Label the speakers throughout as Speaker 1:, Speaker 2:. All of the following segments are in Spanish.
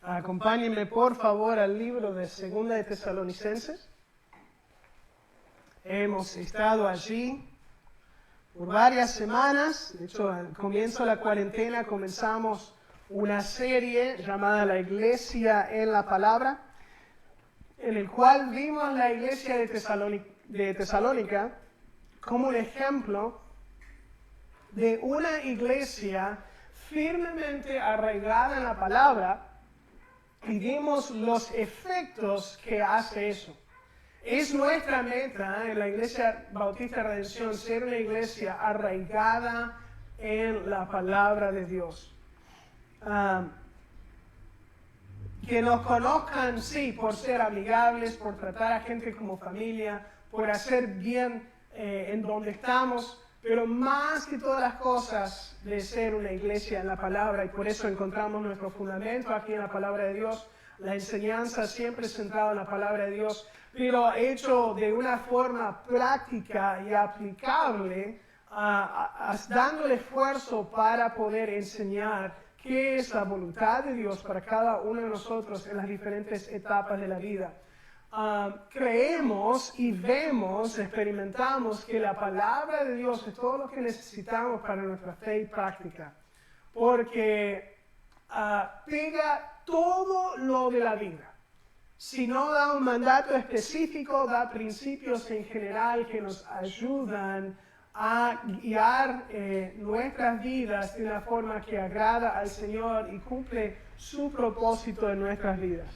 Speaker 1: Acompáñenme por favor al libro de Segunda de Tesalonicenses. Hemos estado allí por varias semanas. De hecho, al comienzo de la cuarentena comenzamos una serie llamada La Iglesia en la Palabra, en el cual vimos la iglesia de Tesalónica como un ejemplo de una iglesia firmemente arraigada en la palabra, y vimos los efectos que hace eso. Es nuestra meta en la Iglesia Bautista Redención ser una iglesia arraigada en la palabra de Dios. Que nos conozcan, sí, por ser amigables, por tratar a gente como familia, por hacer bien en donde estamos, pero más que todas las cosas de ser una iglesia en la palabra, y por eso encontramos nuestro fundamento aquí en la palabra de Dios, la enseñanza siempre centrada en la palabra de Dios, pero hecho de una forma práctica y aplicable, dándole esfuerzo para poder enseñar qué es la voluntad de Dios para cada uno de nosotros en las diferentes etapas de la vida. Creemos y vemos, experimentamos que la palabra de Dios es todo lo que necesitamos para nuestra fe y práctica, porque pega todo lo de la vida. Si no da un mandato específico, da principios en general que nos ayudan a guiar nuestras vidas de una forma que agrada al Señor y cumple su propósito en nuestras vidas.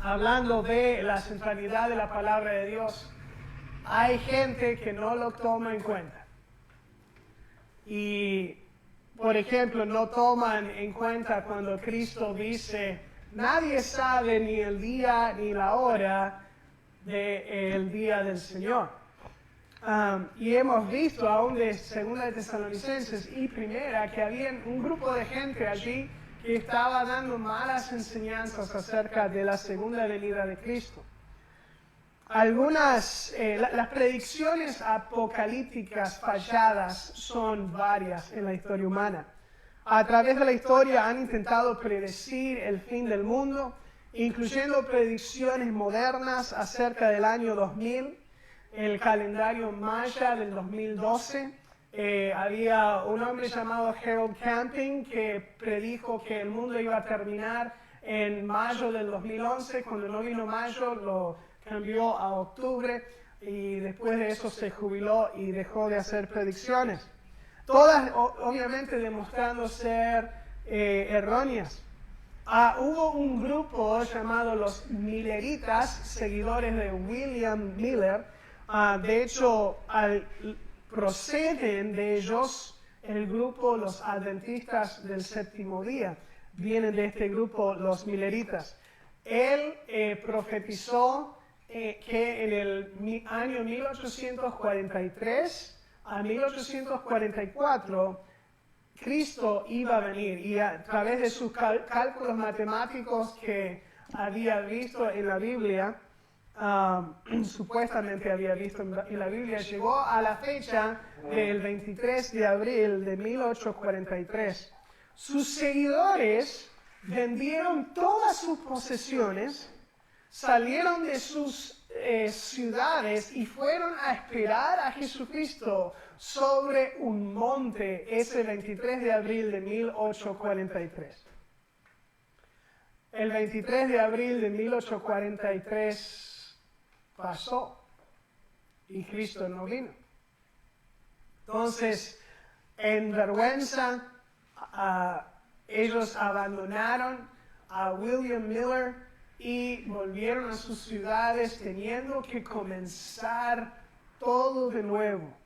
Speaker 1: Hablando de la centralidad de la palabra de Dios, hay gente que no lo toma en cuenta. Y, por ejemplo, no toman en cuenta cuando Cristo dice, nadie sabe ni el día ni la hora del día del Señor. Y hemos visto aún de Segunda de Tesalonicenses y Primera que había un grupo de gente allí que estaba dando malas enseñanzas acerca de la segunda venida de Cristo. Las predicciones apocalípticas falladas son varias en la historia humana. A través de la historia han intentado predecir el fin del mundo, incluyendo predicciones modernas acerca del año 2000, el calendario maya del 2012. Había un hombre llamado Harold Camping que predijo que el mundo iba a terminar en mayo del 2011. Cuando no vino mayo, lo cambió a octubre y después de eso se jubiló y dejó de hacer predicciones. Todas, obviamente, demostrando ser erróneas. Hubo un grupo llamado los Milleritas, seguidores de William Miller. De hecho, proceden de ellos el grupo Los Adventistas del Séptimo Día. Vienen de este grupo los Milleritas. Él profetizó que en el año 1843 a 1844 Cristo iba a venir, y a través de sus cálculos matemáticos que había visto en la Biblia, supuestamente había visto en la Biblia, llegó a la fecha del 23 de abril de 1843. Sus seguidores vendieron todas sus posesiones, salieron de sus ciudades y fueron a esperar a Jesucristo sobre un monte ese 23 de abril de 1843. El 23 de abril de 1843 pasó y Cristo no vino. Entonces, en vergüenza, ellos abandonaron a William Miller y volvieron a sus ciudades teniendo que comenzar todo de nuevo.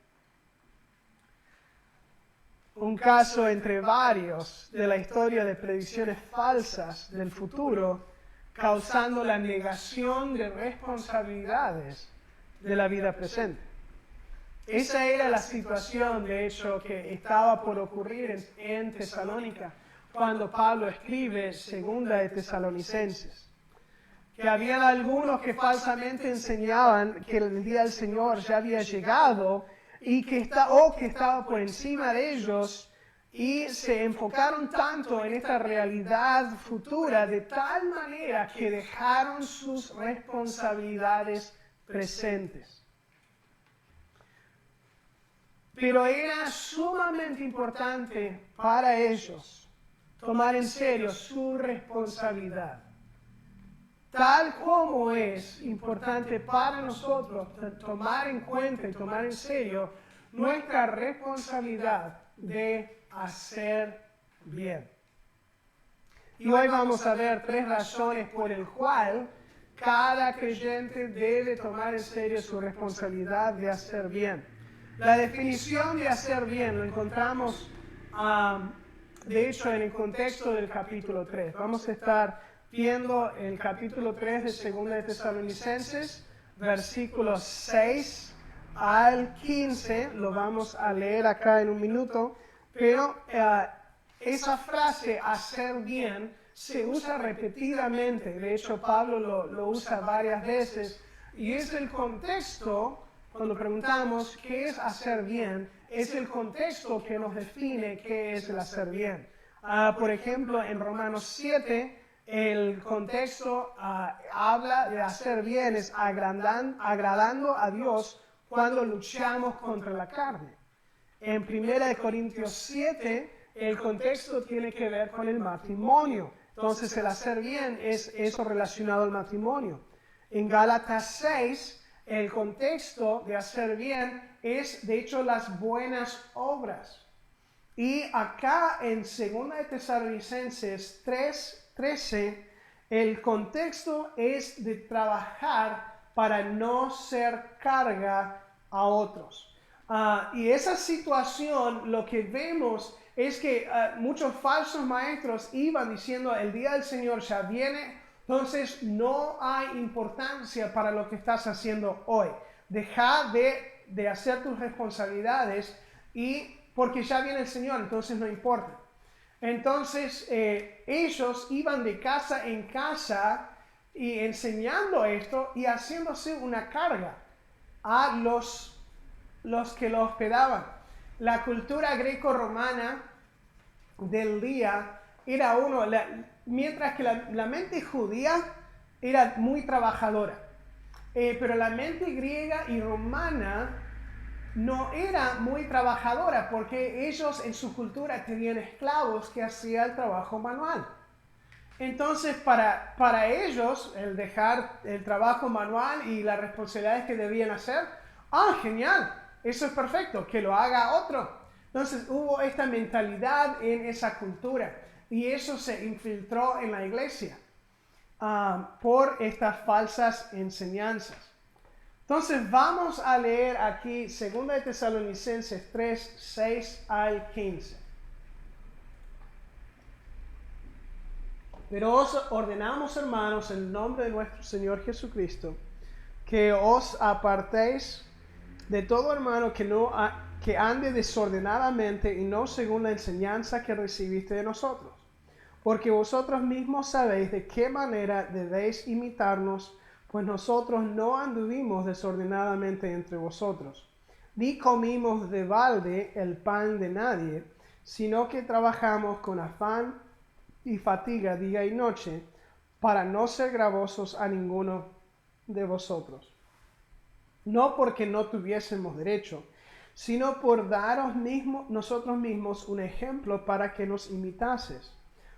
Speaker 1: Un caso entre varios de la historia de predicciones falsas del futuro, causando la negación de responsabilidades de la vida presente. Esa era la situación, de hecho, que estaba por ocurrir en Tesalónica cuando Pablo escribe Segunda de Tesalonicenses. Que habían algunos que falsamente enseñaban que el día del Señor ya había llegado y que estaba por encima de ellos y se enfocaron tanto en esta realidad futura de tal manera que dejaron sus responsabilidades presentes. Pero era sumamente importante para ellos tomar en serio su responsabilidad. Tal como es importante para nosotros tomar en cuenta y tomar en serio nuestra responsabilidad de hacer bien. Y hoy vamos a ver 3 razones por el cual cada creyente debe tomar en serio su responsabilidad de hacer bien. La definición de hacer bien lo encontramos, de hecho, en el contexto del capítulo 3. Vamos a estar viendo el capítulo 3 de 2 de Tesalonicenses, versículos 6 al 15. Lo vamos a leer acá en un minuto, pero esa frase, hacer bien, se usa repetidamente. De hecho, Pablo lo usa varias veces, y es el contexto. Cuando preguntamos qué es hacer bien, es el contexto que nos define qué es el hacer bien. Por ejemplo, en Romanos 7, el contexto habla de hacer bien, es agradando a Dios cuando luchamos contra la carne. En 1 Corintios 7, el contexto tiene que ver con el matrimonio. Entonces, el hacer bien es eso relacionado al matrimonio. En Gálatas 6, el contexto de hacer bien es, de hecho, las buenas obras. Y acá en 2 de Tesalonicenses 3:13, el contexto es de trabajar para no ser carga a otros. Y esa situación, lo que vemos es que muchos falsos maestros iban diciendo, el día del Señor ya viene, entonces no hay importancia para lo que estás haciendo hoy. Deja de hacer tus responsabilidades porque ya viene el Señor, entonces no importa. Entonces ellos iban de casa en casa y enseñando esto y haciéndose una carga a los que lo hospedaban. La cultura greco-romana del día era mientras que la mente judía era muy trabajadora, pero la mente griega y romana no era muy trabajadora, porque ellos en su cultura tenían esclavos que hacían el trabajo manual. Entonces, para ellos, el dejar el trabajo manual y las responsabilidades que debían hacer, genial, eso es perfecto, que lo haga otro. Entonces, hubo esta mentalidad en esa cultura, y eso se infiltró en la iglesia por estas falsas enseñanzas. Entonces, vamos a leer aquí 2 de Tesalonicenses 3, 6 al 15. Pero os ordenamos, hermanos, en el nombre de nuestro Señor Jesucristo, que os apartéis de todo hermano que ande desordenadamente y no según la enseñanza que recibiste de nosotros. Porque vosotros mismos sabéis de qué manera debéis imitarnos, pues nosotros no anduvimos desordenadamente entre vosotros, ni comimos de balde el pan de nadie, sino que trabajamos con afán y fatiga día y noche, para no ser gravosos a ninguno de vosotros. No porque no tuviésemos derecho, sino por daros nosotros mismos un ejemplo para que nos imitases.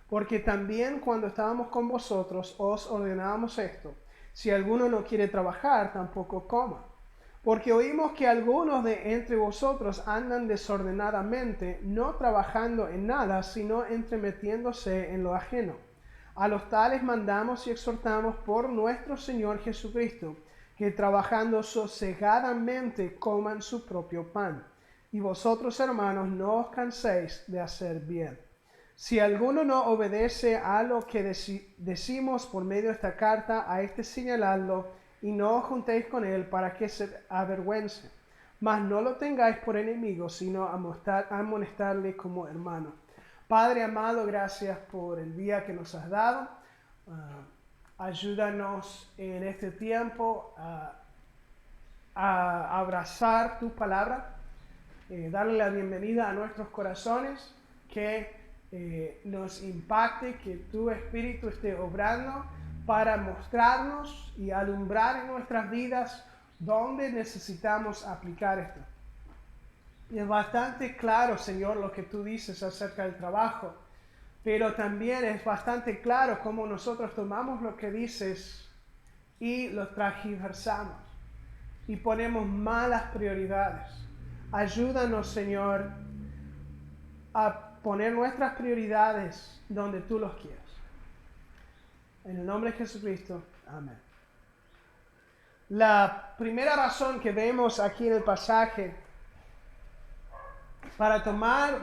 Speaker 1: Porque también cuando estábamos con vosotros os ordenábamos esto: si alguno no quiere trabajar, tampoco coma. Porque oímos que algunos de entre vosotros andan desordenadamente, no trabajando en nada, sino entremetiéndose en lo ajeno. A los tales mandamos y exhortamos por nuestro Señor Jesucristo, que trabajando sosegadamente coman su propio pan. Y vosotros, hermanos, no os canséis de hacer bien. Si alguno no obedece a lo que decimos por medio de esta carta, a este señaladlo, y no os juntéis con él para que se avergüence. Mas no lo tengáis por enemigo, sino amonestarle como hermano. Padre amado, gracias por el día que nos has dado. Ayúdanos en este tiempo a abrazar tu palabra, darle la bienvenida a nuestros corazones que nos impacte, que tu Espíritu esté obrando para mostrarnos y alumbrar en nuestras vidas dónde necesitamos aplicar esto. Y es bastante claro, Señor, lo que tú dices acerca del trabajo, pero también es bastante claro cómo nosotros tomamos lo que dices y lo transversamos y ponemos malas prioridades. Ayúdanos, Señor, a poner nuestras prioridades donde tú los quieras. En el nombre de Jesucristo, amén. La primera razón que vemos aquí en el pasaje para tomar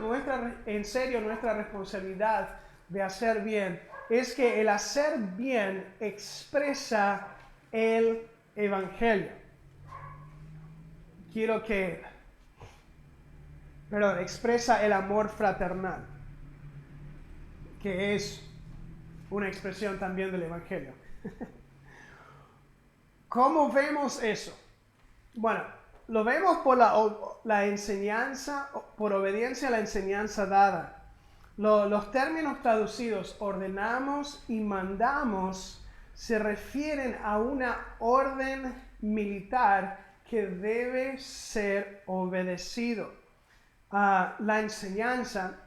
Speaker 1: en serio nuestra responsabilidad de hacer bien es que el hacer bien expresa el Evangelio. Expresa el amor fraternal, que es una expresión también del Evangelio. ¿Cómo vemos eso? Bueno, lo vemos por la enseñanza, por obediencia a la enseñanza dada. Los términos traducidos, ordenamos y mandamos, se refieren a una orden militar que debe ser obedecido. La enseñanza,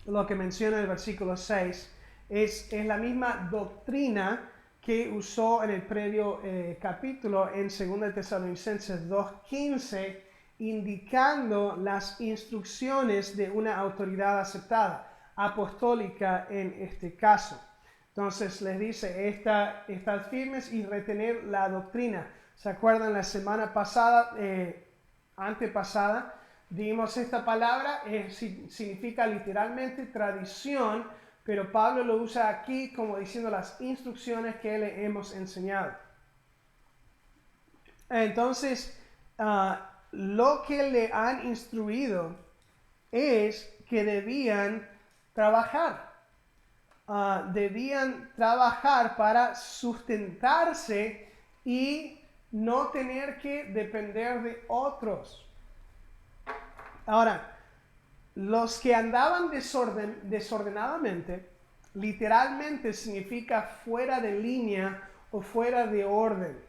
Speaker 1: lo que menciona el versículo 6, es la misma doctrina que usó en el previo capítulo en 2 Tesalonicenses 2:15, indicando las instrucciones de una autoridad aceptada, apostólica en este caso. Entonces les dice, estad firmes y retener la doctrina. ¿Se acuerdan la semana pasada, antepasada? Dimos esta palabra, significa literalmente tradición, pero Pablo lo usa aquí como diciendo las instrucciones que le hemos enseñado. Entonces, lo que le han instruido es que debían trabajar. Debían trabajar para sustentarse y no tener que depender de otros. Ahora, los que andaban desordenadamente, literalmente significa fuera de línea o fuera de orden.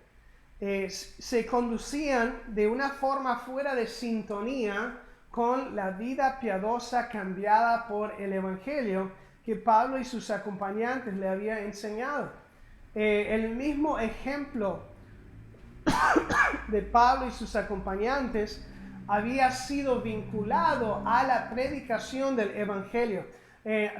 Speaker 1: Se conducían de una forma fuera de sintonía con la vida piadosa cambiada por el Evangelio que Pablo y sus acompañantes le habían enseñado. El mismo ejemplo de Pablo y sus acompañantes había sido vinculado a la predicación del Evangelio.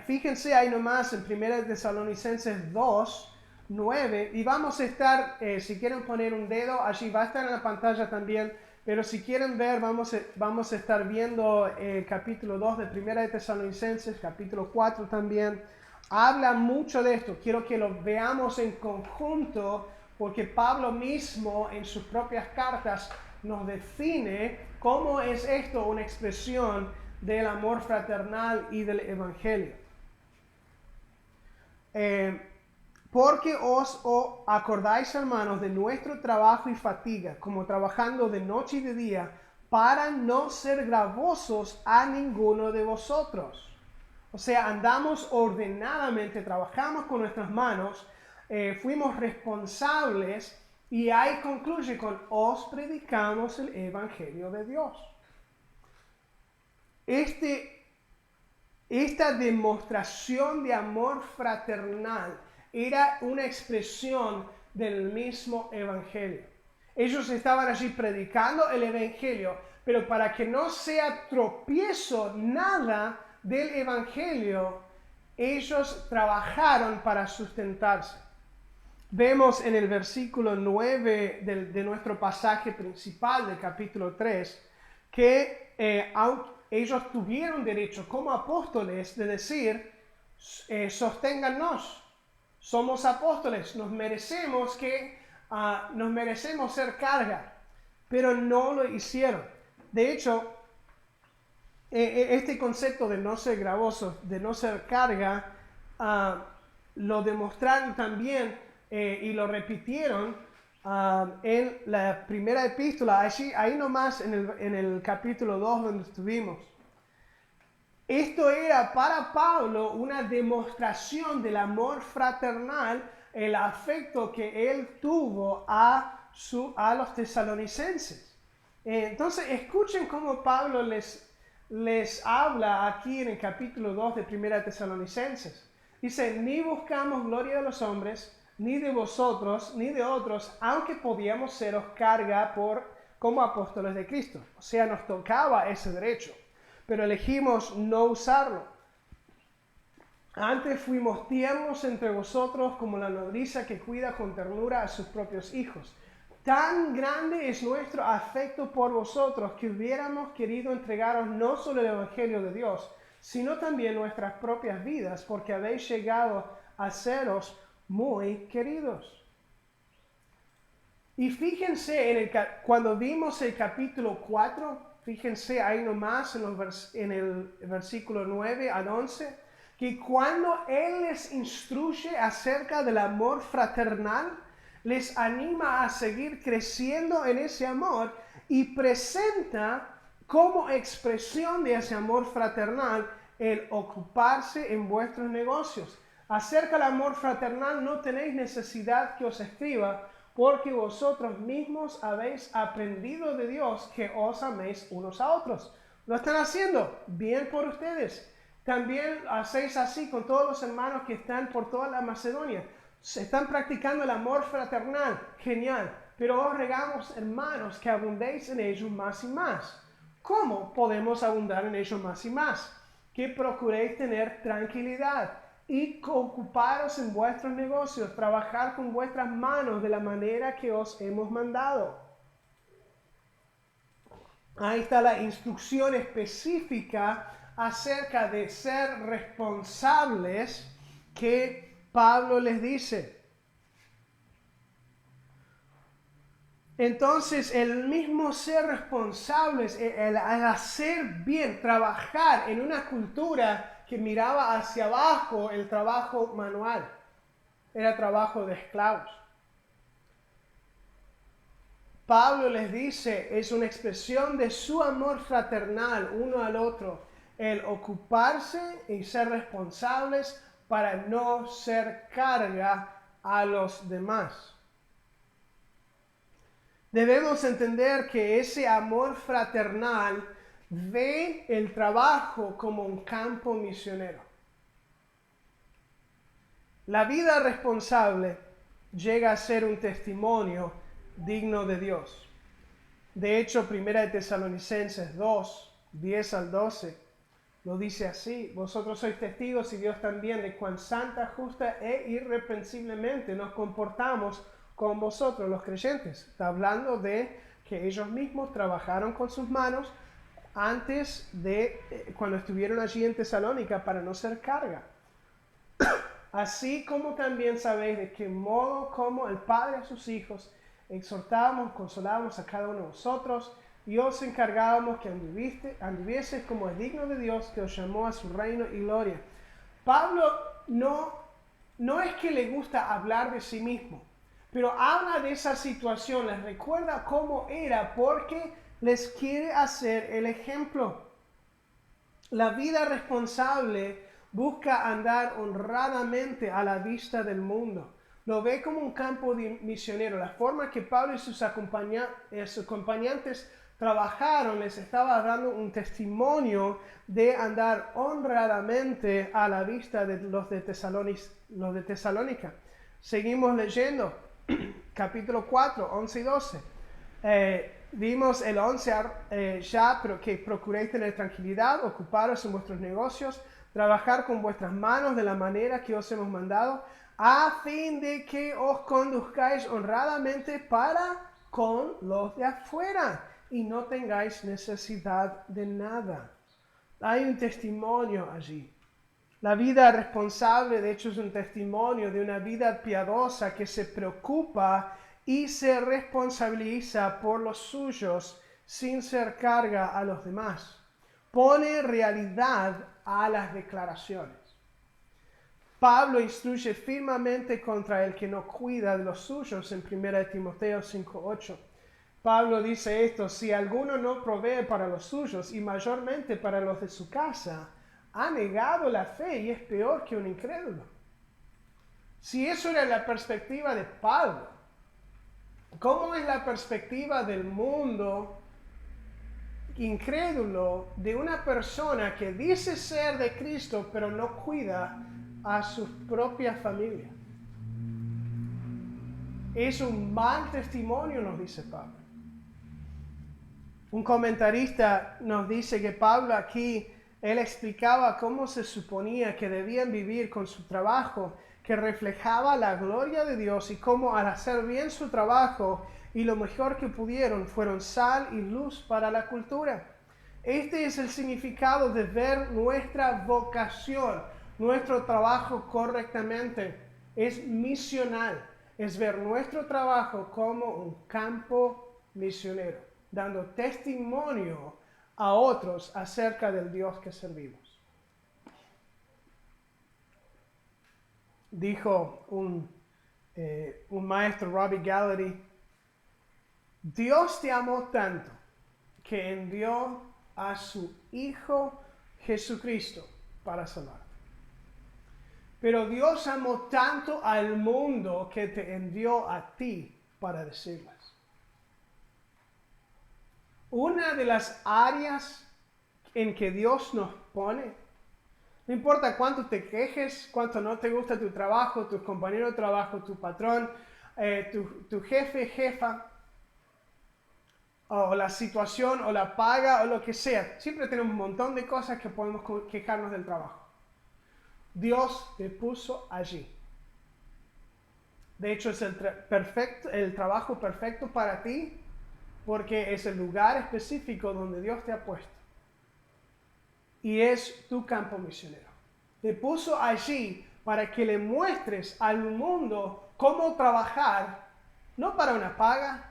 Speaker 1: Fíjense ahí nomás en 1 Tesalonicenses 2:9, y vamos a estar, si quieren poner un dedo, allí va a estar en la pantalla también, pero si quieren ver, vamos a estar viendo capítulo 2 de 1 Tesalonicenses, capítulo 4 también. Habla mucho de esto, quiero que lo veamos en conjunto, porque Pablo mismo en sus propias cartas nos define cómo es esto una expresión del amor fraternal y del Evangelio. Porque os acordáis, hermanos, de nuestro trabajo y fatiga, como trabajando de noche y de día, para no ser gravosos a ninguno de vosotros. O sea, andamos ordenadamente, trabajamos con nuestras manos, fuimos responsables, y ahí concluye con, os predicamos el Evangelio de Dios. Esta demostración de amor fraternal era una expresión del mismo Evangelio. Ellos estaban allí predicando el Evangelio, pero para que no sea tropiezo nada del Evangelio, ellos trabajaron para sustentarse. Vemos en el versículo 9 de nuestro pasaje principal del capítulo 3 que ellos tuvieron derecho como apóstoles de decir, sosténgannos, somos apóstoles, nos merecemos ser carga, pero no lo hicieron. De hecho, este concepto de no ser gravosos, de no ser carga, lo demostraron también y lo repitieron en la primera epístola, ahí nomás en el capítulo 2 donde estuvimos. Esto era para Pablo una demostración del amor fraternal, el afecto que él tuvo a los tesalonicenses. Entonces, escuchen cómo Pablo les habla aquí en el capítulo 2 de 1 Tesalonicenses. Dice, ni buscamos gloria de los hombres, ni de vosotros, ni de otros, aunque podíamos seros carga como apóstoles de Cristo. O sea, nos tocaba ese derecho, pero elegimos no usarlo. Antes fuimos tiernos entre vosotros como la nodriza que cuida con ternura a sus propios hijos. Tan grande es nuestro afecto por vosotros que hubiéramos querido entregaros no solo el Evangelio de Dios, sino también nuestras propias vidas, porque habéis llegado a seros muy queridos. Y fíjense, cuando vimos el capítulo 4, fíjense ahí nomás en el versículo 9 al 11, que cuando Él les instruye acerca del amor fraternal, les anima a seguir creciendo en ese amor y presenta como expresión de ese amor fraternal el ocuparse en vuestros negocios. Acerca del amor fraternal no tenéis necesidad que os escriba, porque vosotros mismos habéis aprendido de Dios que os améis unos a otros. ¿Lo están haciendo? Bien por ustedes. También hacéis así con todos los hermanos que están por toda la Macedonia. Se están practicando el amor fraternal. Genial. Pero os rogamos, hermanos, que abundéis en ello más y más. ¿Cómo podemos abundar en ello más y más? Que procuréis tener tranquilidad y ocuparos en vuestros negocios, trabajar con vuestras manos de la manera que os hemos mandado. Ahí está la instrucción específica acerca de ser responsables que Pablo les dice. Entonces, el mismo ser responsables, el hacer bien, trabajar en una cultura que miraba hacia abajo el trabajo manual, era trabajo de esclavos. Pablo les dice, es una expresión de su amor fraternal uno al otro, el ocuparse y ser responsables para no ser carga a los demás. Debemos entender que ese amor fraternal ve el trabajo como un campo misionero. La vida responsable llega a ser un testimonio digno de Dios. De hecho, 1 Tesalonicenses 2, 10 al 12, lo dice así: vosotros sois testigos y Dios también de cuán santa, justa e irreprensiblemente nos comportamos con vosotros los creyentes. Está hablando de que ellos mismos trabajaron con sus manos antes de cuando estuvieron allí en Tesalónica para no ser carga. Así como también sabéis de qué modo como el Padre a sus hijos exhortábamos, consolábamos a cada uno de vosotros y os encargábamos que anduvieseis como es digno de Dios que os llamó a su reino y gloria. Pablo no es que le gusta hablar de sí mismo, pero habla de esa situación, les recuerda cómo era porque les quiere hacer el ejemplo. La vida responsable busca andar honradamente a la vista del mundo. Lo ve como un campo misionero. La forma que Pablo y sus acompañantes trabajaron les estaba dando un testimonio de andar honradamente a la vista de los de Tesalónica. Seguimos leyendo. Capítulo 4, 11 y 12. Vimos el 11 pero que procuréis tener tranquilidad, ocuparos en vuestros negocios, trabajar con vuestras manos de la manera que os hemos mandado, a fin de que os conduzcáis honradamente para con los de afuera y no tengáis necesidad de nada. Hay un testimonio allí. La vida responsable, de hecho, es un testimonio de una vida piadosa que se preocupa y se responsabiliza por los suyos sin ser carga a los demás. Pone realidad a las declaraciones. Pablo instruye firmemente contra el que no cuida de los suyos en 1 Timoteo 5:8. Pablo dice esto: si alguno no provee para los suyos y mayormente para los de su casa, ha negado la fe y es peor que un incrédulo. Si eso era la perspectiva de Pablo, ¿cómo es la perspectiva del mundo incrédulo de una persona que dice ser de Cristo pero no cuida a su propia familia? Es un mal testimonio, nos dice Pablo. Un comentarista nos dice que Pablo aquí, él explicaba cómo se suponía que debían vivir con su trabajo, que reflejaba la gloria de Dios, y cómo al hacer bien su trabajo y lo mejor que pudieron, fueron sal y luz para la cultura. Este es el significado de ver nuestra vocación, nuestro trabajo correctamente. Es misional, es ver nuestro trabajo como un campo misionero, dando testimonio a otros acerca del Dios que servimos. Dijo un maestro, Robbie Gallery, Dios te amó tanto que envió a su Hijo Jesucristo para salvarte. Pero Dios amó tanto al mundo que te envió a ti para decirles. Una de las áreas en que Dios nos pone, no importa cuánto te quejes, cuánto no te gusta tu trabajo, tus compañeros de trabajo, tu patrón, tu jefe, jefa, o la situación, o la paga, o lo que sea. Siempre tenemos un montón de cosas que podemos quejarnos del trabajo. Dios te puso allí. De hecho, es el trabajo perfecto para ti, porque es el lugar específico donde Dios te ha puesto. Y es tu campo misionero. Te puso allí para que le muestres al mundo cómo trabajar, no para una paga,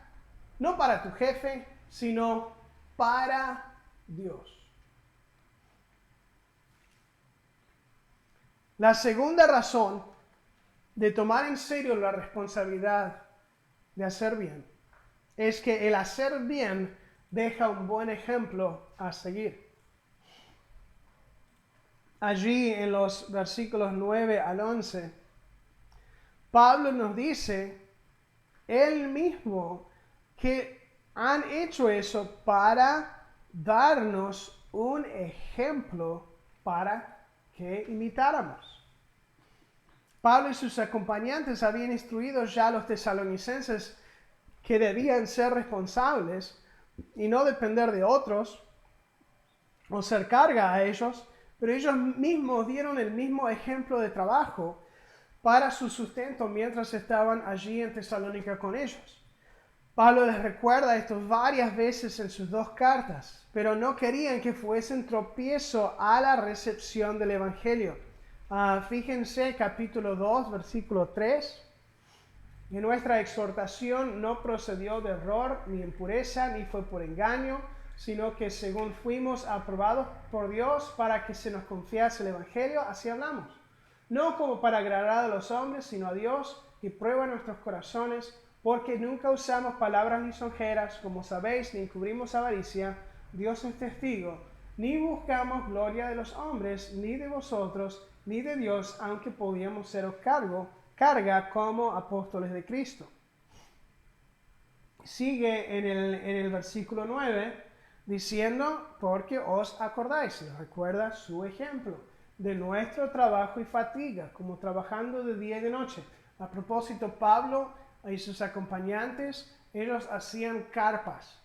Speaker 1: no para tu jefe, sino para Dios. La segunda razón de tomar en serio la responsabilidad de hacer bien es que el hacer bien deja un buen ejemplo a seguir. Allí en los versículos 9 al 11, Pablo nos dice, él mismo, que han hecho eso para darnos un ejemplo para que imitáramos. Pablo y sus acompañantes habían instruido ya a los tesalonicenses que debían ser responsables y no depender de otros o ser carga a ellos, pero ellos mismos dieron el mismo ejemplo de trabajo para su sustento mientras estaban allí en Tesalónica con ellos. Pablo les recuerda esto varias veces en sus dos cartas, pero no querían que fuesen tropiezo a la recepción del Evangelio. Fíjense capítulo 2, versículo 3. Y nuestra exhortación no procedió de error, ni impureza, ni fue por engaño, sino que según fuimos aprobados por Dios para que se nos confiase el Evangelio, así hablamos. No como para agradar a los hombres, sino a Dios, que prueba nuestros corazones, porque nunca usamos palabras lisonjeras, como sabéis, ni encubrimos avaricia, Dios es testigo, ni buscamos gloria de los hombres, ni de vosotros, ni de Dios, aunque podíamos seros carga como apóstoles de Cristo. Sigue en el versículo 9, diciendo, porque os acordáis, y recuerda su ejemplo, de nuestro trabajo y fatiga, como trabajando de día y de noche. A propósito, Pablo y sus acompañantes, ellos hacían carpas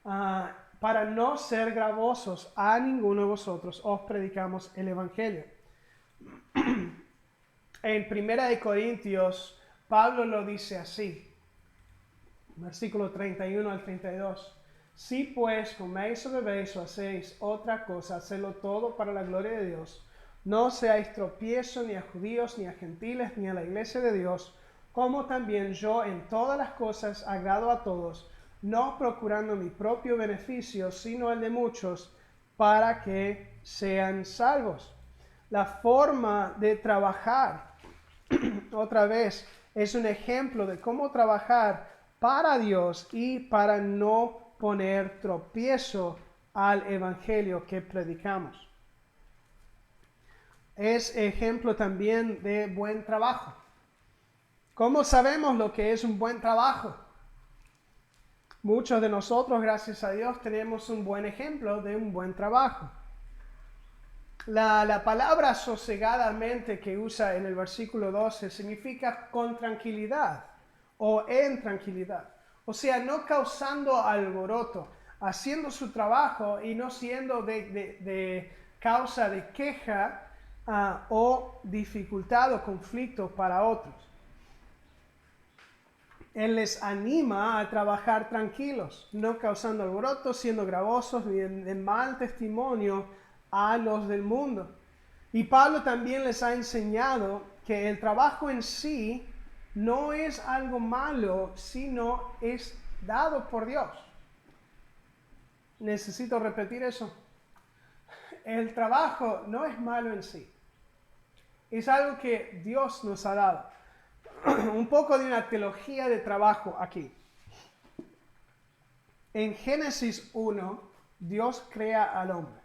Speaker 1: para no ser gravosos a ninguno de vosotros, os predicamos el Evangelio. En 1 Corintios, Pablo lo dice así, versículo 31 al 32. Si pues coméis o bebéis o hacéis otra cosa, hacedlo todo para la gloria de Dios. No seáis tropiezo ni a judíos, ni a gentiles, ni a la iglesia de Dios, como también yo en todas las cosas agrado a todos, no procurando mi propio beneficio, sino el de muchos, para que sean salvos. La forma de trabajar, otra vez, es un ejemplo de cómo trabajar para Dios y para no poner tropiezo al evangelio que predicamos. es ejemplo también de buen trabajo. ¿Cómo sabemos lo que es un buen trabajo? Muchos de nosotros, gracias a Dios, tenemos un buen ejemplo de un buen trabajo. La palabra sosegadamente que usa en el versículo 12 significa con tranquilidad o en tranquilidad. O sea, no causando alboroto, haciendo su trabajo y no siendo de causa de queja o dificultad o conflicto para otros. Él les anima a trabajar tranquilos, no causando alboroto, siendo gravosos ni de mal testimonio a los del mundo. Y Pablo también les ha enseñado que el trabajo en sí no es algo malo, sino es dado por Dios. Necesito repetir eso. El trabajo no es malo en sí. Es algo que Dios nos ha dado. Un poco de una teología de trabajo aquí. En Génesis 1, Dios crea al hombre.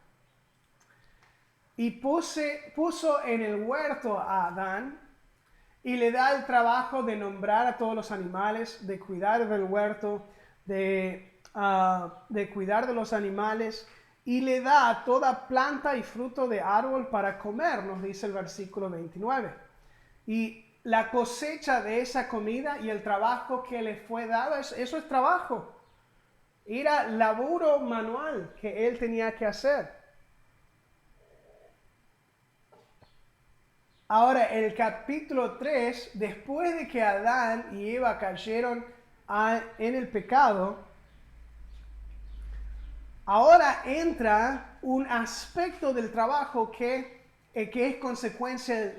Speaker 1: Y puso en el huerto a Adán y le da el trabajo de nombrar a todos los animales, de cuidar del huerto, de cuidar de los animales, y le da toda planta y fruto de árbol para comer, nos dice el versículo 29. Y la cosecha de esa comida y el trabajo que le fue dado, eso es trabajo. Era laburo manual que él tenía que hacer. Ahora, el capítulo 3, después de que Adán y Eva cayeron en el pecado, ahora entra un aspecto del trabajo que es consecuencia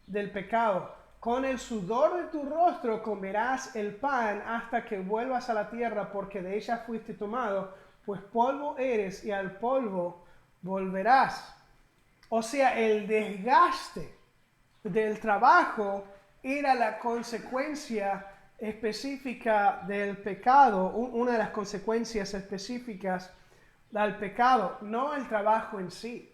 Speaker 1: del pecado. Con el sudor de tu rostro comerás el pan hasta que vuelvas a la tierra, porque de ella fuiste tomado, pues polvo eres y al polvo volverás. O sea, el desgaste del trabajo era la consecuencia específica del pecado, una de las consecuencias específicas del pecado, no el trabajo en sí.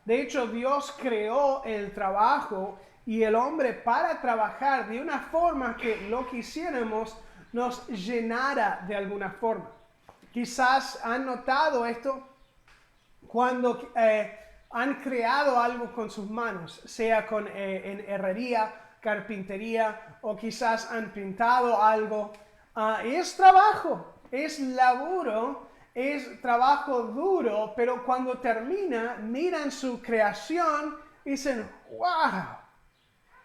Speaker 1: De hecho, Dios creó el trabajo y el hombre para trabajar de una forma que lo que hiciéramos nos llenara de alguna forma. Quizás han notado esto cuando han creado algo con sus manos, sea en herrería, carpintería, o quizás han pintado algo. Es trabajo, es laburo, es trabajo duro, pero cuando termina, miran su creación y dicen, wow.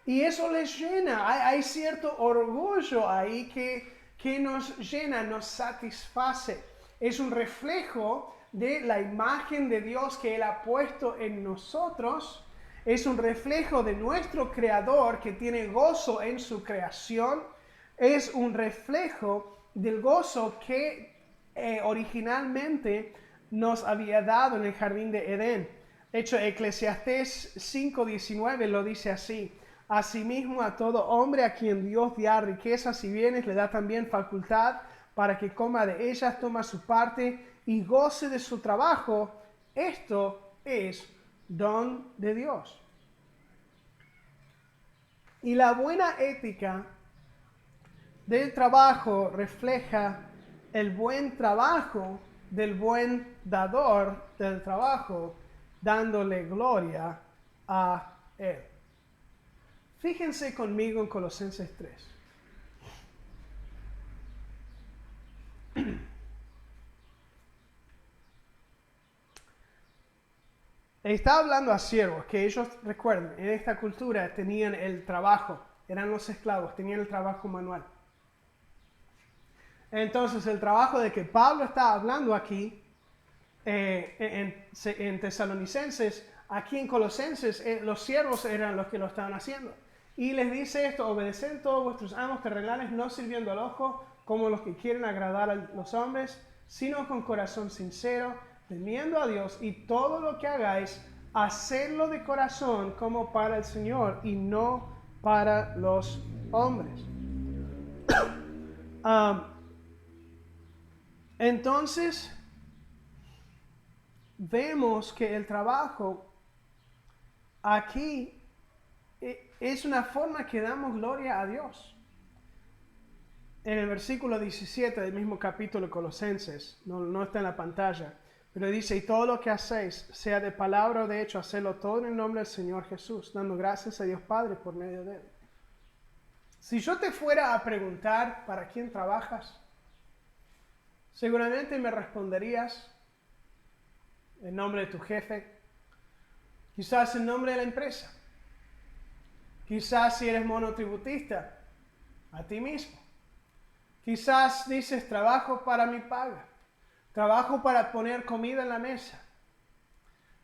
Speaker 1: Y eso les llena, hay cierto orgullo ahí que nos llena, nos satisface. Es un reflejo de la imagen de Dios que Él ha puesto en nosotros. Es un reflejo de nuestro Creador que tiene gozo en su creación. Es un reflejo del gozo que originalmente nos había dado en el jardín de Edén. De hecho, Eclesiastés 5:19 lo dice así. Asimismo, a todo hombre a quien Dios da riquezas y bienes, le da también facultad para que coma de ellas, toma su parte y goce de su trabajo. Esto es don de Dios. Y la buena ética del trabajo refleja el buen trabajo del buen dador del trabajo, dándole gloria a Él. Fíjense conmigo en Colosenses 3. Está hablando a siervos, que ellos, recuerden, en esta cultura tenían el trabajo, eran los esclavos, tenían el trabajo manual. Entonces, el trabajo de que Pablo está hablando aquí, en Tesalonicenses, aquí en Colosenses, los siervos eran los que lo estaban haciendo. Y les dice esto: obedeced todos vuestros amos terrenales, no sirviendo al ojo, como los que quieren agradar a los hombres, sino con corazón sincero, temiendo a Dios, y todo lo que hagáis, hacedlo de corazón como para el Señor y no para los hombres. Entonces, vemos que el trabajo aquí es una forma que damos gloria a Dios. En el versículo 17 del mismo capítulo de Colosenses, no está en la pantalla, pero dice, y todo lo que hacéis, sea de palabra o de hecho, hacedlo todo en el nombre del Señor Jesús, dando gracias a Dios Padre por medio de Él. Si yo te fuera a preguntar para quién trabajas, seguramente me responderías en nombre de tu jefe, quizás en nombre de la empresa, quizás si eres monotributista, a ti mismo. Quizás dices, trabajo para mi paga, trabajo para poner comida en la mesa.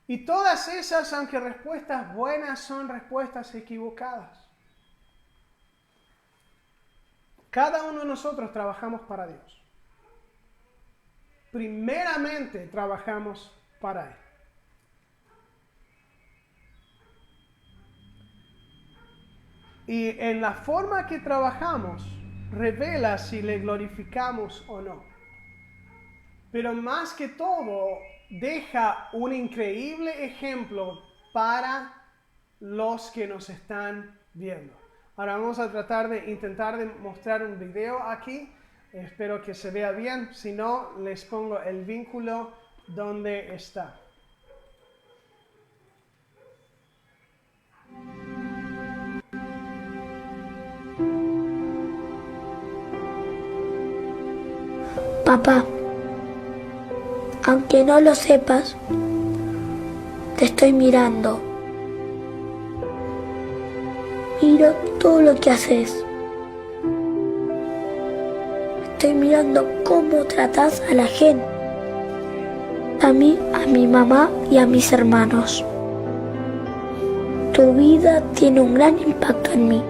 Speaker 1: Y todas esas, aunque respuestas buenas, son respuestas equivocadas. Cada uno de nosotros trabajamos para Dios. Primeramente trabajamos para Él. Y en la forma que trabajamos, revela si le glorificamos o no. Pero más que todo, deja un increíble ejemplo para los que nos están viendo. Ahora vamos a intentar de mostrar un video aquí. Espero que se vea bien. Si no, les pongo el vínculo donde está.
Speaker 2: Papá, aunque no lo sepas, te estoy mirando. Miro todo lo que haces. Estoy mirando cómo tratas a la gente. A mí, a mi mamá y a mis hermanos. Tu vida tiene un gran impacto en mí.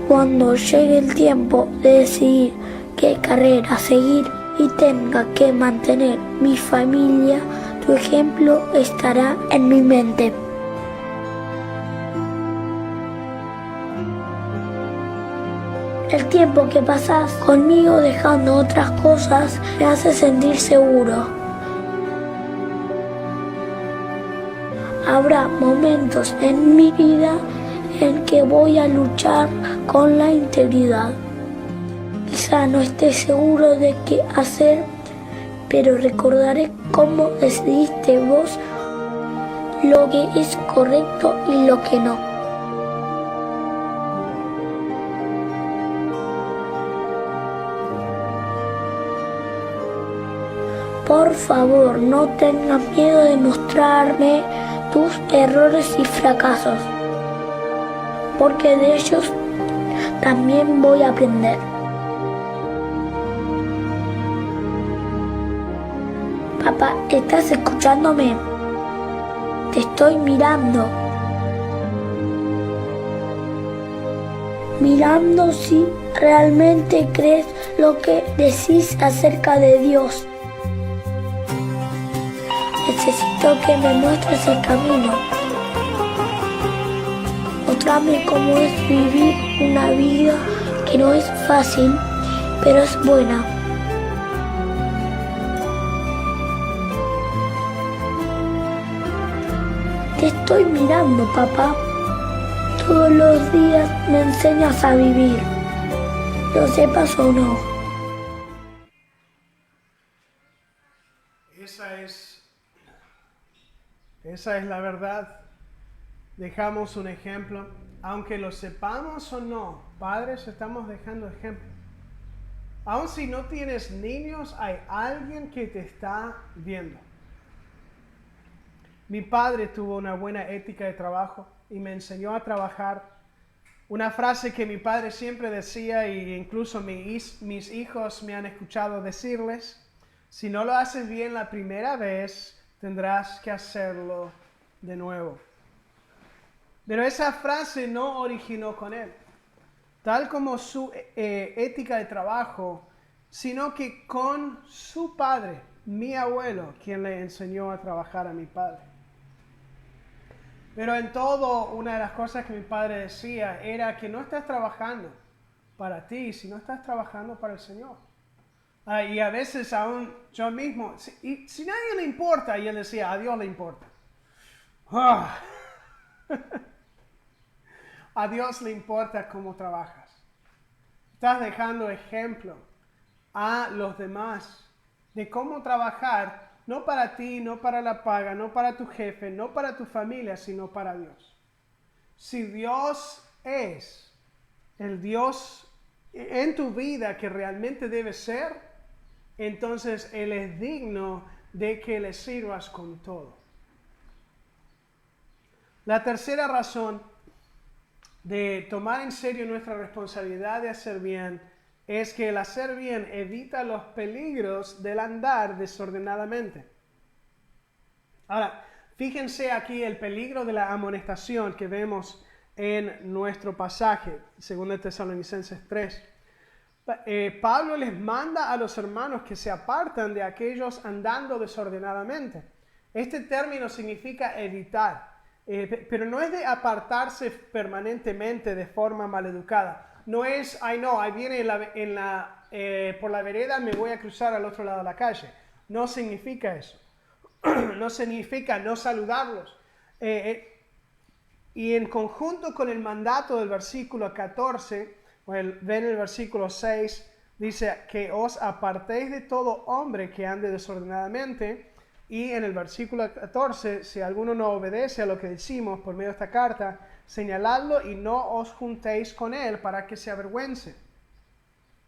Speaker 2: Cuando llegue el tiempo de decidir qué carrera seguir y tenga que mantener mi familia, tu ejemplo estará en mi mente. El tiempo que pasas conmigo dejando otras cosas me hace sentir seguro. Habrá momentos en mi vida en que voy a luchar con la integridad. Quizá no esté seguro de qué hacer, pero recordaré cómo decidiste vos lo que es correcto y lo que no. Por favor, no tengas miedo de mostrarme tus errores y fracasos, porque de ellos también voy a aprender. Papá, ¿estás escuchándome? Te estoy mirando. Mirando si realmente crees lo que decís acerca de Dios. Necesito que me muestres el camino. Mostrame cómo es vivir una vida que no es fácil, pero es buena. Te estoy mirando, papá. Todos los días me enseñas a vivir, lo sepas o no.
Speaker 1: Esa es la verdad. Dejamos un ejemplo. Aunque lo sepamos o no, padres, estamos dejando ejemplo. Aun si no tienes niños, hay alguien que te está viendo. Mi padre tuvo una buena ética de trabajo y me enseñó a trabajar. Una frase que mi padre siempre decía, e incluso mis hijos me han escuchado decirles: si no lo haces bien la primera vez, tendrás que hacerlo de nuevo. Pero esa frase no originó con él, tal como su ética de trabajo, sino que con su padre, mi abuelo, quien le enseñó a trabajar a mi padre. Pero en todo, una de las cosas que mi padre decía era que no estás trabajando para ti, sino estás trabajando para el Señor. Y a veces aún yo mismo, si nadie le importa, y él decía, a Dios le importa. Ah. A Dios le importa cómo trabajas. Estás dejando ejemplo a los demás de cómo trabajar, no para ti, no para la paga, no para tu jefe, no para tu familia, sino para Dios. Si Dios es el Dios en tu vida que realmente debe ser, entonces Él es digno de que le sirvas con todo. La tercera razón de tomar en serio nuestra responsabilidad de hacer bien es que el hacer bien evita los peligros del andar desordenadamente. Ahora, fíjense aquí el peligro de la amonestación que vemos en nuestro pasaje, 2 Tesalonicenses 3. Pablo les manda a los hermanos que se apartan de aquellos andando desordenadamente. Este término significa evitar. Pero no es de apartarse permanentemente de forma maleducada. No es, ay no, ahí viene por la vereda, me voy a cruzar al otro lado de la calle. No significa eso. No significa no saludarlos. Y en conjunto con el mandato del versículo 14, ven el versículo 6, dice que os apartéis de todo hombre que ande desordenadamente. Y en el versículo 14, si alguno no obedece a lo que decimos por medio de esta carta, señaladlo y no os juntéis con él para que se avergüence.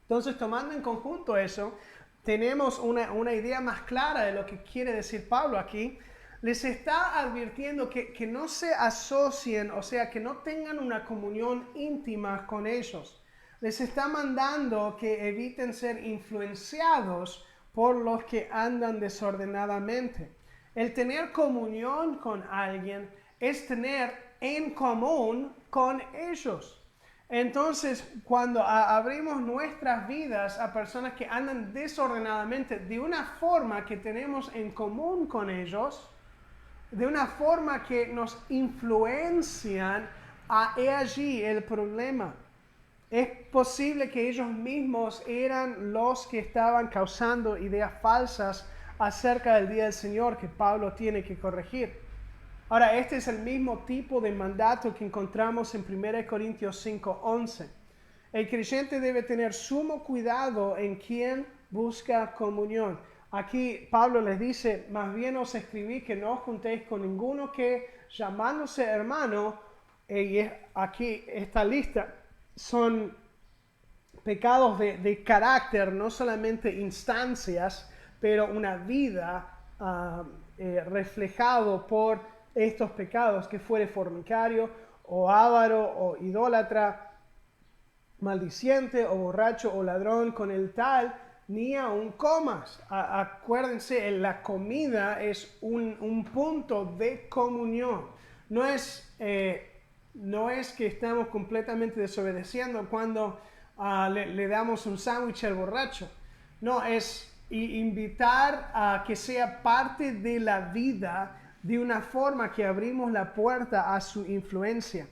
Speaker 1: Entonces, tomando en conjunto eso, tenemos una idea más clara de lo que quiere decir Pablo aquí. Les está advirtiendo que no se asocien, o sea, que no tengan una comunión íntima con ellos. Les está mandando que eviten ser influenciados por los que andan desordenadamente. El tener comunión con alguien es tener en común con ellos. Entonces, cuando abrimos nuestras vidas a personas que andan desordenadamente de una forma que tenemos en común con ellos, de una forma que nos influencian, he allí el problema. Es posible que ellos mismos eran los que estaban causando ideas falsas acerca del día del Señor que Pablo tiene que corregir. Ahora, este es el mismo tipo de mandato que encontramos en 1 Corintios 5:11. El creyente debe tener sumo cuidado en quien busca comunión. Aquí Pablo les dice, más bien os escribí que no os juntéis con ninguno que llamándose hermano, y aquí esta lista, son pecados de carácter, no solamente instancias, pero una vida reflejado por estos pecados, que fuere fornicario, o avaro, o idólatra, maldiciente, o borracho, o ladrón, con el tal ni aun comas. Acuérdense, la comida es un punto de comunión. No es que estamos completamente desobedeciendo cuando le damos un sándwich al borracho. No, es invitar a que sea parte de la vida de una forma que abrimos la puerta a su influencia.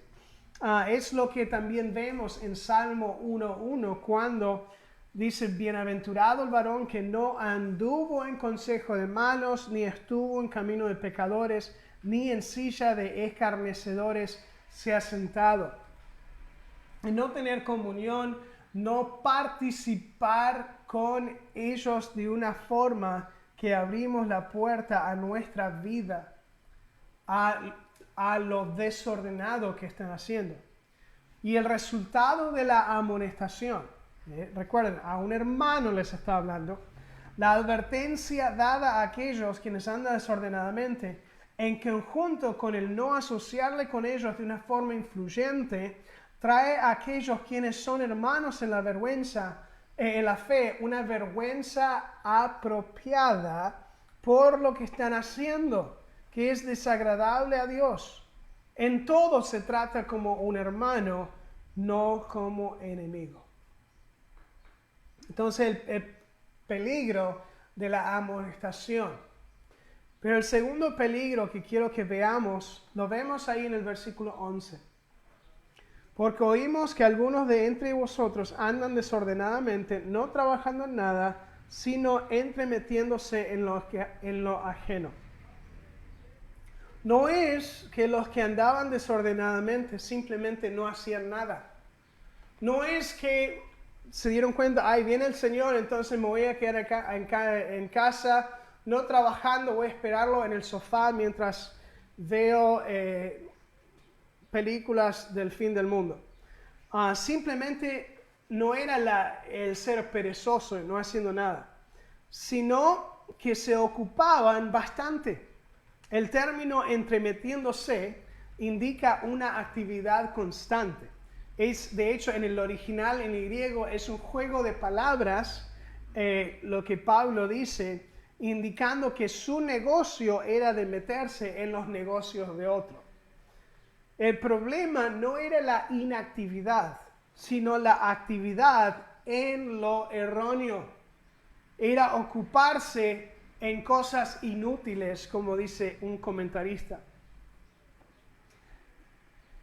Speaker 1: Es lo que también vemos en Salmo 1:1 cuando dice, bienaventurado el varón que no anduvo en consejo de malos, ni estuvo en camino de pecadores, ni en silla de escarnecedores se ha sentado. En no tener comunión, no participar con ellos de una forma que abrimos la puerta a nuestra vida, a lo desordenado que están haciendo. Y el resultado de la amonestación, recuerden, a un hermano les está hablando, la advertencia dada a aquellos quienes andan desordenadamente, en conjunto con el no asociarle con ellos de una forma influyente, trae a aquellos quienes son hermanos en la vergüenza, en la fe, una vergüenza apropiada por lo que están haciendo, que es desagradable a Dios. En todo se trata como un hermano, no como enemigo. Entonces el peligro de la amonestación. Pero el segundo peligro que quiero que veamos, lo vemos ahí en el versículo 11. Porque oímos que algunos de entre vosotros andan desordenadamente, no trabajando en nada, sino entremetiéndose en lo ajeno. No es que los que andaban desordenadamente simplemente no hacían nada. No es que se dieron cuenta, ay, viene el Señor, entonces me voy a quedar acá, en casa, no trabajando, voy a esperarlo en el sofá mientras veo películas del fin del mundo. Simplemente no era el ser perezoso y no haciendo nada, sino que se ocupaban bastante. El término entremetiéndose indica una actividad constante. De hecho, en el original, en el griego, es un juego de palabras, lo que Pablo dice, indicando que su negocio era de meterse en los negocios de otro. El problema no era la inactividad, sino la actividad en lo erróneo. Era ocuparse en cosas inútiles, como dice un comentarista.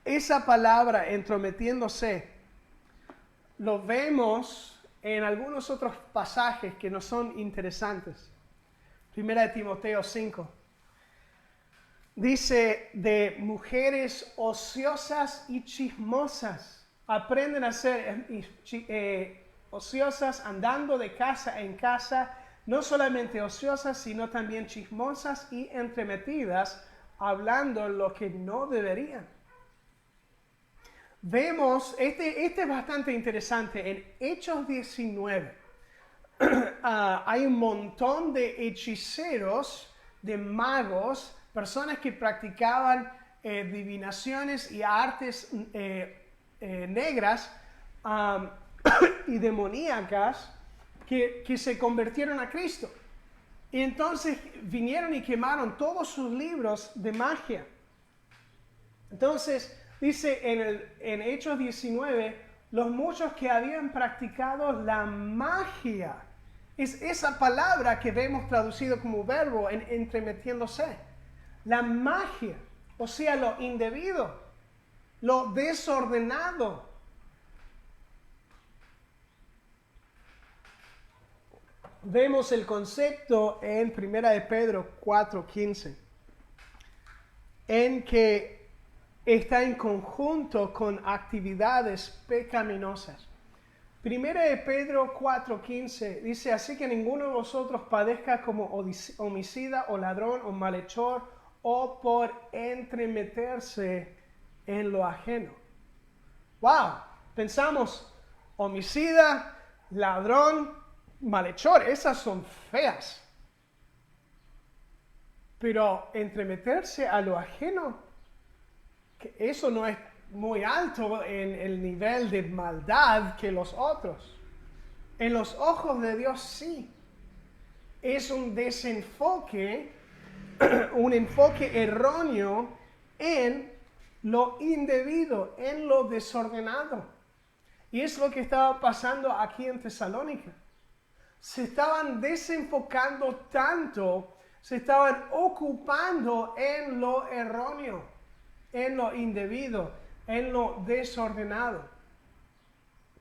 Speaker 1: Esa palabra, entrometiéndose, lo vemos en algunos otros pasajes que no son interesantes. Primera de Timoteo 5. Dice de mujeres ociosas y chismosas. Aprenden a ser ociosas, andando de casa en casa, no solamente ociosas, sino también chismosas y entremetidas, hablando lo que no deberían. Vemos, este es bastante interesante, en Hechos 19 hay un montón de hechiceros, de magos, personas que practicaban divinaciones y artes negras y demoníacas que se convirtieron a Cristo. Y entonces vinieron y quemaron todos sus libros de magia. Entonces dice en Hechos 19, los muchos que habían practicado la magia. Es esa palabra que vemos traducido como verbo en entremetiéndose. La magia, o sea, lo indebido, lo desordenado. Vemos el concepto en 1 de Pedro 4:15, en que está en conjunto con actividades pecaminosas. 1 de Pedro 4:15 dice, así que ninguno de vosotros padezca como homicida o ladrón o malhechor o por entremeterse en lo ajeno. ¡Wow! Pensamos, homicida, ladrón, malhechor, esas son feas. Pero entremeterse a lo ajeno, que eso no es muy alto en el nivel de maldad que los otros. En los ojos de Dios sí. Es un desenfoque, un enfoque erróneo en lo indebido, en lo desordenado. Y es lo que estaba pasando aquí en Tesalónica. Se estaban desenfocando tanto, se estaban ocupando en lo erróneo, en lo indebido, en lo desordenado.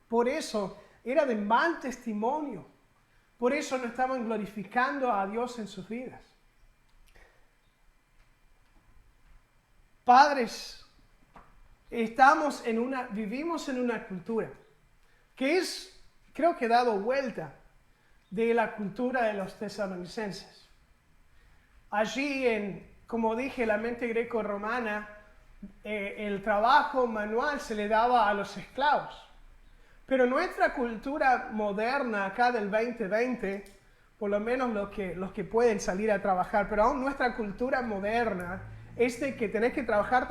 Speaker 1: Por eso era de mal testimonio. Por eso no estaban glorificando a Dios en sus vidas. Padres, vivimos en una cultura que es, creo que dado vuelta de la cultura de los tesalonicenses. Allí como dije, la mente greco-romana, el trabajo manual se le daba a los esclavos. Pero nuestra cultura moderna, acá del 2020, por lo menos los que pueden salir a trabajar, pero aún nuestra cultura moderna es de que tenés que trabajar.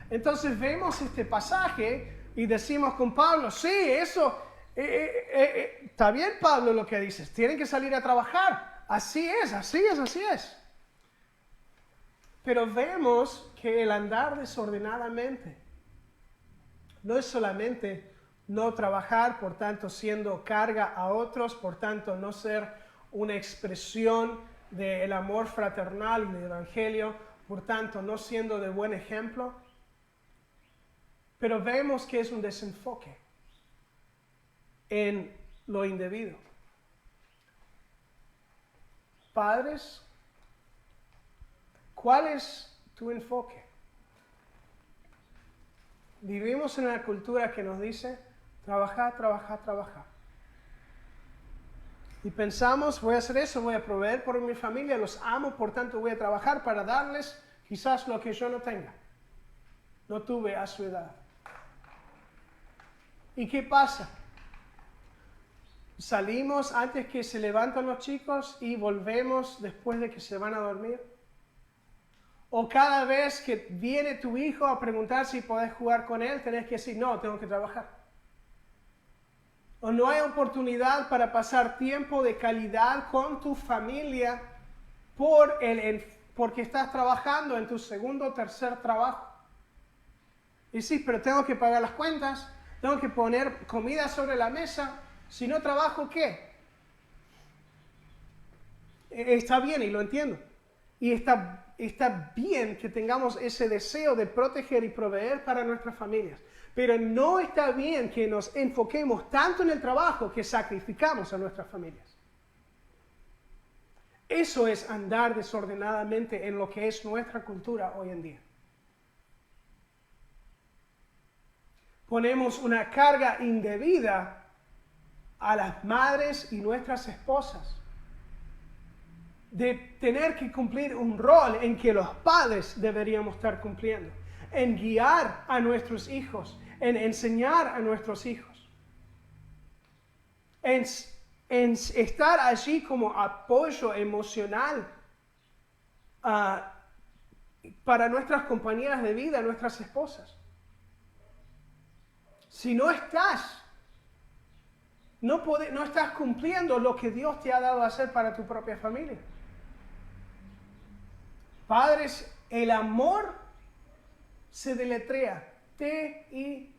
Speaker 1: Entonces vemos este pasaje y decimos con Pablo, sí, eso, está bien Pablo lo que dices, tienen que salir a trabajar, así es. Pero vemos que el andar desordenadamente no es solamente no trabajar, por tanto siendo carga a otros, por tanto no ser una expresión del amor fraternal y del evangelio, por tanto no siendo de buen ejemplo, pero vemos que es un desenfoque en lo indebido. Padres, ¿cuál es tu enfoque? Vivimos en una cultura que nos dice, trabajar, trabajar, trabajar. Y pensamos, voy a hacer eso, voy a proveer por mi familia, los amo, por tanto voy a trabajar para darles quizás lo que yo no tenga. No tuve a su edad. ¿Y qué pasa? Salimos antes que se levantan los chicos y volvemos después de que se van a dormir. O cada vez que viene tu hijo a preguntar si podés jugar con él, tenés que decir, no, tengo que trabajar. O no hay oportunidad para pasar tiempo de calidad con tu familia porque estás trabajando en tu segundo o tercer trabajo. Y sí, pero tengo que pagar las cuentas, tengo que poner comida sobre la mesa. Si no trabajo, ¿qué? Está bien y lo entiendo. Y está bien que tengamos ese deseo de proteger y proveer para nuestras familias. Pero no está bien que nos enfoquemos tanto en el trabajo que sacrificamos a nuestras familias. Eso es andar desordenadamente en lo que es nuestra cultura hoy en día. Ponemos una carga indebida a las madres y nuestras esposas de tener que cumplir un rol en que los padres deberíamos estar cumpliendo, en guiar a nuestros hijos, en enseñar a nuestros hijos, en estar allí como apoyo emocional para nuestras compañeras de vida, nuestras esposas. Si no estás, no estás cumpliendo lo que Dios te ha dado a hacer para tu propia familia. Padres, el amor se deletrea T-I-E-M-P-O,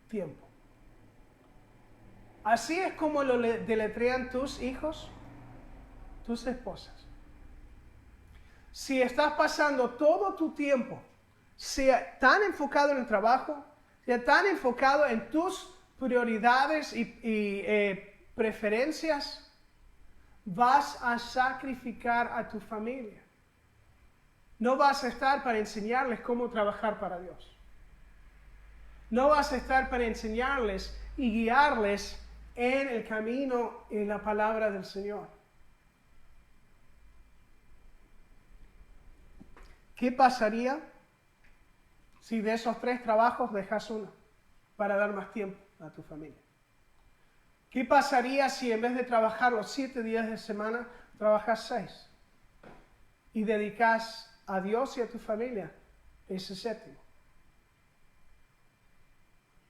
Speaker 1: tiempo. Así es como lo deletrean tus hijos, tus esposas. Si estás pasando todo tu tiempo, sea tan enfocado en el trabajo, sea tan enfocado en tus prioridades y preferencias, vas a sacrificar a tu familia. No vas a estar para enseñarles cómo trabajar para Dios. No vas a estar para enseñarles y guiarles en el camino y en la palabra del Señor. ¿Qué pasaría si de esos 3 trabajos dejas uno para dar más tiempo a tu familia? ¿Qué pasaría si en vez de trabajar los 7 días de semana, trabajas 6 y dedicas a Dios y a tu familia ese 7º?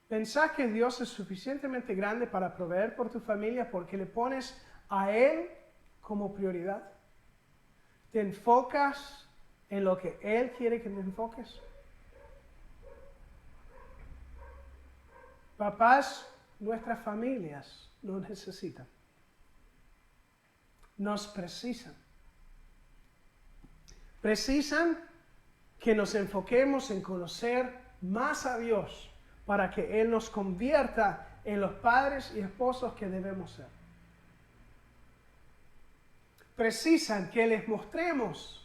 Speaker 1: ¿Pensás que Dios es suficientemente grande para proveer por tu familia porque le pones a Él como prioridad? ¿Te enfocas en lo que Él quiere que te enfoques? Papás, nuestras familias nos necesitan. Nos precisan. Precisan que nos enfoquemos en conocer más a Dios para que Él nos convierta en los padres y esposos que debemos ser. Precisan que les mostremos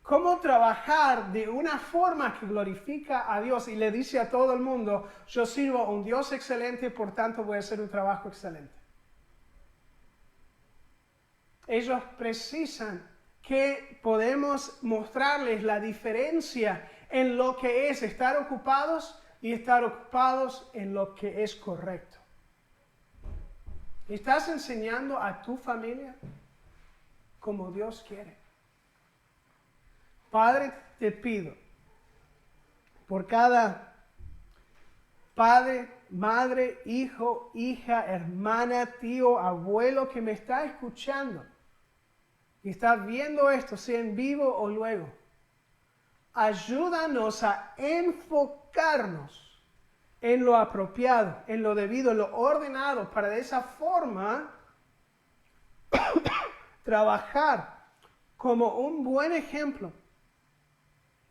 Speaker 1: cómo trabajar de una forma que glorifica a Dios y le dice a todo el mundo, yo sirvo a un Dios excelente, por tanto voy a hacer un trabajo excelente. Ellos precisan que podemos mostrarles la diferencia en lo que es estar ocupados y estar ocupados en lo que es correcto. ¿Estás enseñando a tu familia como Dios quiere? Padre, te pido por cada padre, madre, hijo, hija, hermana, tío, abuelo que me está escuchando y está viendo esto, sea en vivo o luego. Ayúdanos a enfocarnos en lo apropiado, en lo debido, en lo ordenado, para de esa forma trabajar como un buen ejemplo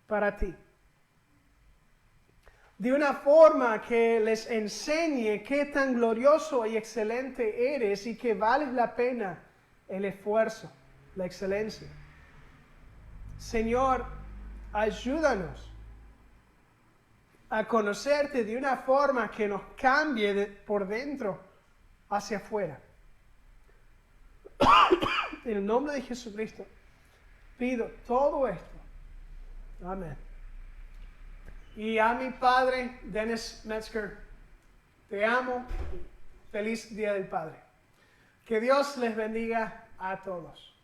Speaker 1: para ti. de una forma que les enseñe qué tan glorioso y excelente eres y que vale la pena el esfuerzo, la excelencia. Señor, ayúdanos a conocerte de una forma que nos cambie por dentro hacia afuera. En el nombre de Jesucristo, pido todo esto. Amén. Y a mi padre, Dennis Metzger, te amo. Feliz Día del Padre. Que Dios les bendiga a todos.